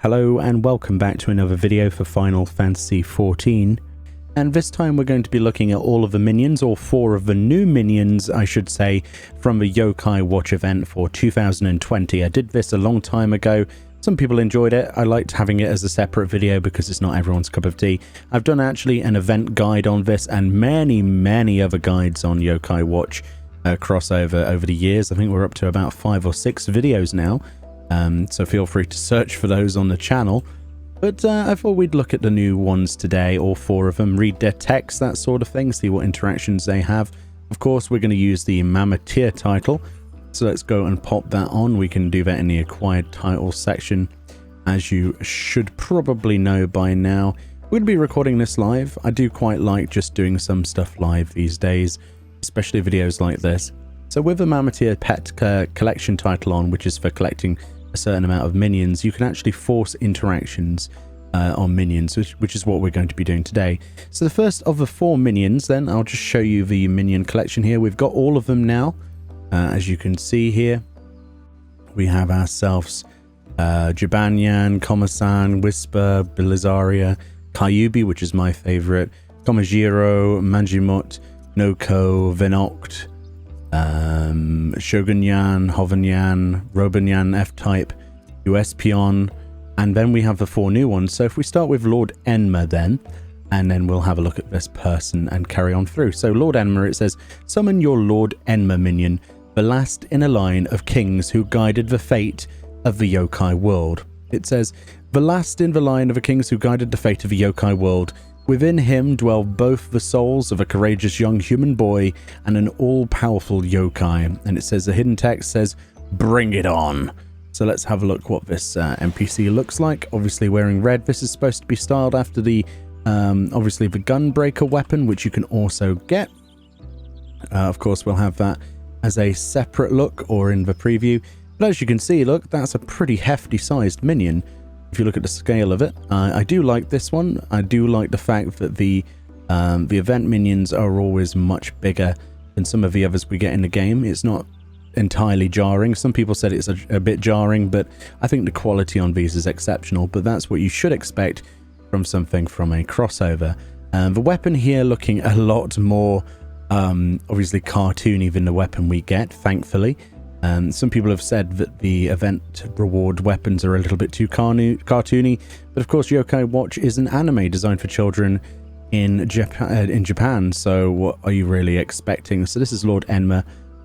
Hello and welcome back to another video for Final Fantasy XIV, and this time we're going to be looking at all of the minions, or 4 of the new minions I should say, from the Yokai Watch event for 2020. I did this a long time ago. Some people enjoyed it. I liked having it as a separate video because it's not everyone's cup of tea. I've done actually an event guide on this and many other guides on Yokai Watch crossover over the years. I think we're up to about 5 or 6 videos now. So feel free to search for those on the channel. But I thought we'd look at the new ones today, all 4 of them, read their text, that sort of thing, see what interactions they have. Of course, we're going to use the Mammotheer title. So let's go and pop that on. We can do that in the acquired titles section, as you should probably know by now. We're going to be recording this live. I do quite like just doing some stuff live these days, especially videos like this. So with the Mammotheer pet collection title on, which is for collecting a certain amount of minions, you can actually force interactions on minions, which is what we're going to be doing today. So the first of the 4 minions, then I'll just show you the minion collection here. We've got all of them now. As you can see here, we have ourselves Jibanyan, Komasan, Whisper, Belisaria, Kyubi, which is my favorite, Komajiro, Manjimut, Noko, Venoct, Shogunyan, Hovnyan, Robanyan, F-Type, Uespion, and then we have the 4 new ones. So if we start with Lord Enma then, and then we'll have a look at this person and carry on through. So Lord Enma, it says, summon your Lord Enma minion, the last in a line of kings who guided the fate of the Yokai world. It says, the last in the line of the kings who guided the fate of the Yokai world. Within him dwell both the souls of a courageous young human boy and an all-powerful yokai. And it says, the hidden text says, bring it on. So let's have a look what this NPC looks like. Obviously wearing red. This is supposed to be styled after the, obviously the gunbreaker weapon, which you can also get. Of course, we'll have that as a separate look or in the preview. But as you can see, look, that's a pretty hefty sized minion. If you look at the scale of it, I do like this one. I do like the fact that the event minions are always much bigger than some of the others we get in the game. It's not entirely jarring. Some people said it's a bit jarring, but I think the quality on these is exceptional. But that's what you should expect from something from a crossover. The weapon here looking a lot more obviously cartoony than the weapon we get, thankfully. Some people have said that the event reward weapons are a little bit too cartoony, but of course Yokai Watch is an anime designed for children in Japan, so what are you really expecting? So this is Lord Enma,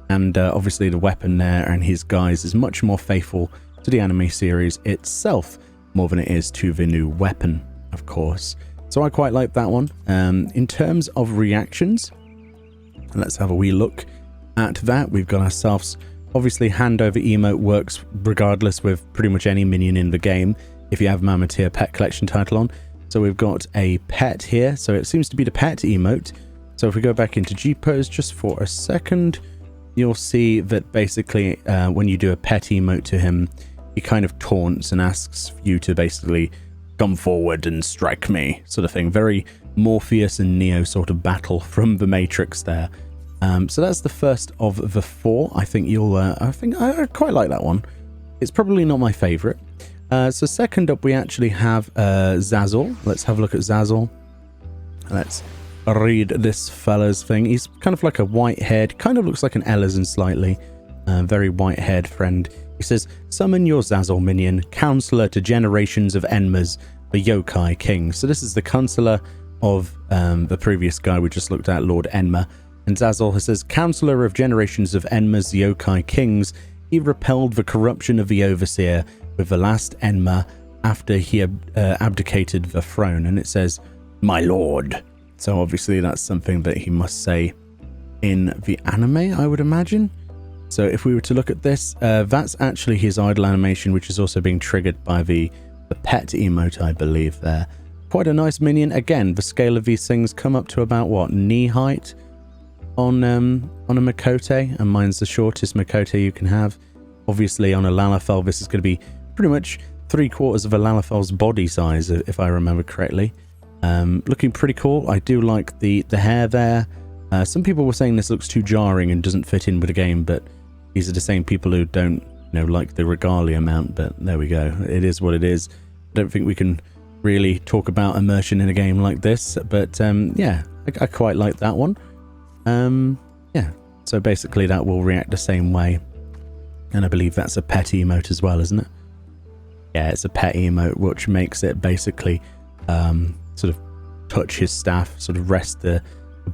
and obviously the weapon there and his guise is much more faithful to the anime series itself, more than it is to the new weapon, of course. So I quite like that one. In terms of reactions, let's have a wee look at that. We've got ourselves... Obviously, handover emote works regardless with pretty much any minion in the game if you have Mammotheer pet collection title on. So we've got a pet here. So it seems to be the pet emote. So if we go back into G-Pose just for a second, you'll see that basically when you do a pet emote to him, he kind of taunts and asks you to basically come forward and strike me, sort of thing. Very Morpheus and Neo sort of battle from the Matrix there. So that's the first of the 4. I think you'll, I quite like that one. It's probably not my favorite. So second up, we actually have Zazzle. Let's have a look at Zazzle. Let's read this fella's thing. He's kind of like a white-haired, kind of looks like an Elezen slightly. Very white-haired friend. He says, summon your Zazzle minion, counselor to generations of Enmas, the Yokai king. So this is the counselor of the previous guy we just looked at, Lord Enma. And Zazzle says, counselor of generations of Enma's Yokai kings, he repelled the corruption of the Overseer with the last Enma after he abdicated the throne. And it says, my lord. So obviously that's something that he must say in the anime, I would imagine. So if we were to look at this, that's actually his idle animation, which is also being triggered by the pet emote, I believe there. Quite a nice minion. Again, the scale of these things come up to about, what, knee height? On a Makote, and mine's the shortest Makote you can have. Obviously on a Lalafell this is going to be pretty much 3/4 of a Lalafell's body size, if I remember correctly. Looking pretty cool. I do like the hair there. Some people were saying this looks too jarring and doesn't fit in with the game, but these are the same people who don't, like the regalia mount, but there we go. It is what it is. don't think we can really talk about immersion in a game like this, but yeah, I quite like that one. Yeah, so basically that will react the same way, and I believe that's a pet emote as well, isn't it? Yeah, it's a pet emote, which makes it basically sort of touch his staff, sort of rest the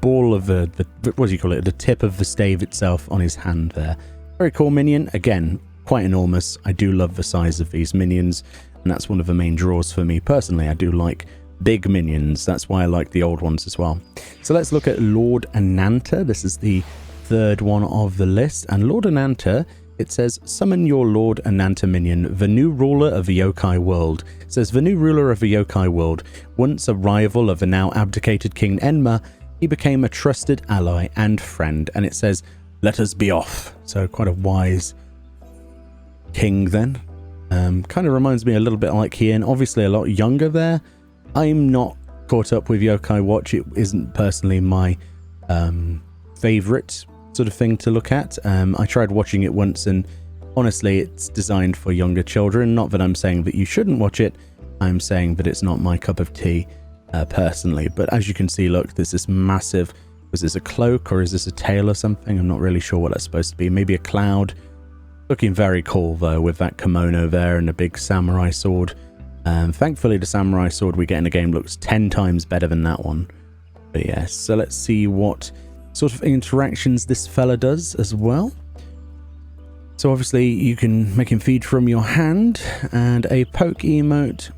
ball of the what do you call it, the tip of the stave itself on his hand there. Very cool minion, again, quite enormous. I do love the size of these minions, and that's one of the main draws for me personally. I do like big minions, that's why I like the old ones as well. So let's look at Lord Ananta. This is the third one of the list, and Lord Ananta, it says, summon your Lord Ananta minion, the new ruler of the Yokai world. It says, the new ruler of the Yokai world. Once a rival of the now abdicated King Enma, he became a trusted ally and friend. And it says, let us be off. So quite a wise king then. Kind of reminds me a little bit like Kian, obviously a lot younger there. I'm not caught up with Yokai Watch. It isn't personally my favorite sort of thing to look at. I tried watching it once, and honestly it's designed for younger children. Not that I'm saying that you shouldn't watch it, I'm saying that it's not my cup of tea personally. But as you can see, look, there's this massive, was this a cloak or is this a tail or something? I'm not really sure what that's supposed to be. Maybe a cloud. Looking very cool though, with that kimono there and a big samurai sword. Thankfully the samurai sword we get in the game looks 10 times better than that one. But yes, so let's see what sort of interactions this fella does as well. So obviously you can make him feed from your hand, and a poke emote.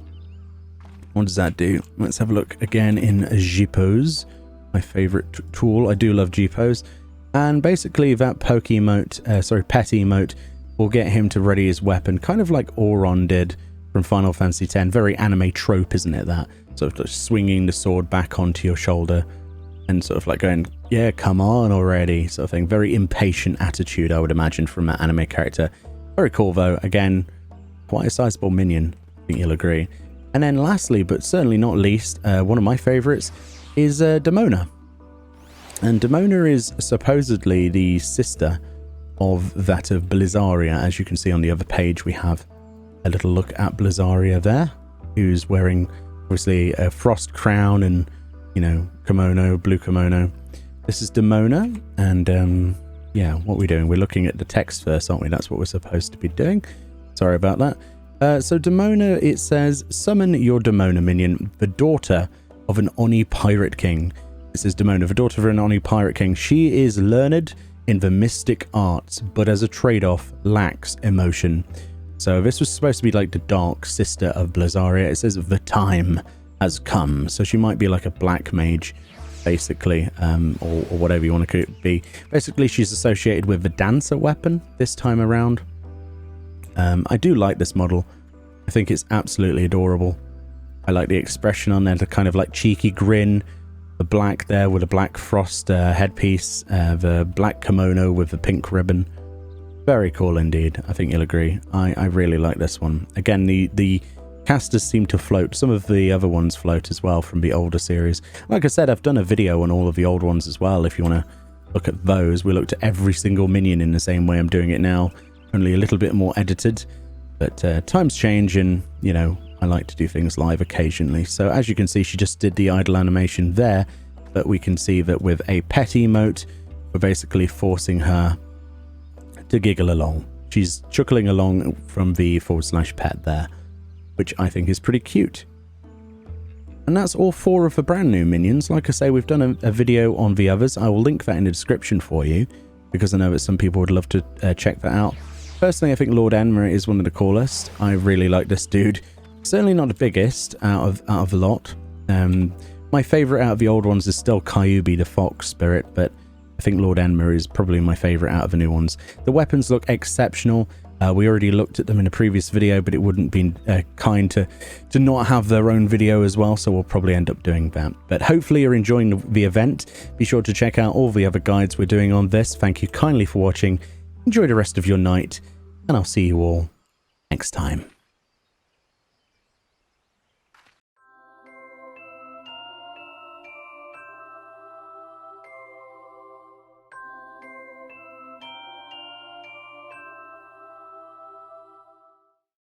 What does that do? Let's have a look again in G-pose, my favorite tool. I do love G-pose. And basically that poke emote, pet emote, will get him to ready his weapon, kind of like Auron did from Final Fantasy X. Very anime trope, isn't it, that? Sort of just swinging the sword back onto your shoulder and sort of like going, yeah, come on already, sort of thing. Very impatient attitude, I would imagine, from that anime character. Very cool though. Again, quite a sizable minion, I think you'll agree. And then lastly, but certainly not least, one of my favorites is Demona. And Demona is supposedly the sister of that of Blizzaria. As you can see on the other page, we have a little look at Blizzaria there, who's wearing obviously a frost crown and, you know, kimono, blue kimono. This is Demona, and yeah, what are we doing? We're looking at the text first, aren't we? That's what we're supposed to be doing. Sorry about that. So Demona, it says, summon your Demona minion, the daughter of an Oni pirate king. It says Demona, the daughter of an Oni pirate king. She is learned in the mystic arts, but as a trade-off, lacks emotion. So this was supposed to be like the dark sister of Blizzaria. It says the time has come. So she might be like a black mage, basically, or whatever you want to be. Basically, she's associated with the dancer weapon this time around. I do like this model. I think it's absolutely adorable. I like the expression on there, the kind of like cheeky grin, the black there with a black frost headpiece, the black kimono with the pink ribbon. Very cool indeed. I think you'll agree. I really like this one. Again, the casters seem to float. Some of the other ones float as well from the older series. Like I said, I've done a video on all of the old ones as well. If you want to look at those, we looked at every single minion in the same way I'm doing it now, only a little bit more edited. But times change, and, you know, I like to do things live occasionally. So as you can see, she just did the idle animation there, but we can see that with a pet emote, we're basically forcing her to giggle along. She's chuckling along from the /pet there, which I think is pretty cute. And that's all 4 of the brand new minions. Like I say, we've done a video on the others. I will link that in the description for you, because I know that some people would love to check that out. Personally, I think Lord Enma is one of the coolest. I really like this dude. Certainly not the biggest out of the lot. My favourite out of the old ones is still Kyubi, the fox spirit, but I think Lord Enma is probably my favourite out of the new ones. The weapons look exceptional. We already looked at them in a previous video, but it wouldn't be kind to not have their own video as well, so we'll probably end up doing that. But hopefully you're enjoying the event. Be sure to check out all the other guides we're doing on this. Thank you kindly for watching. Enjoy the rest of your night, and I'll see you all next time.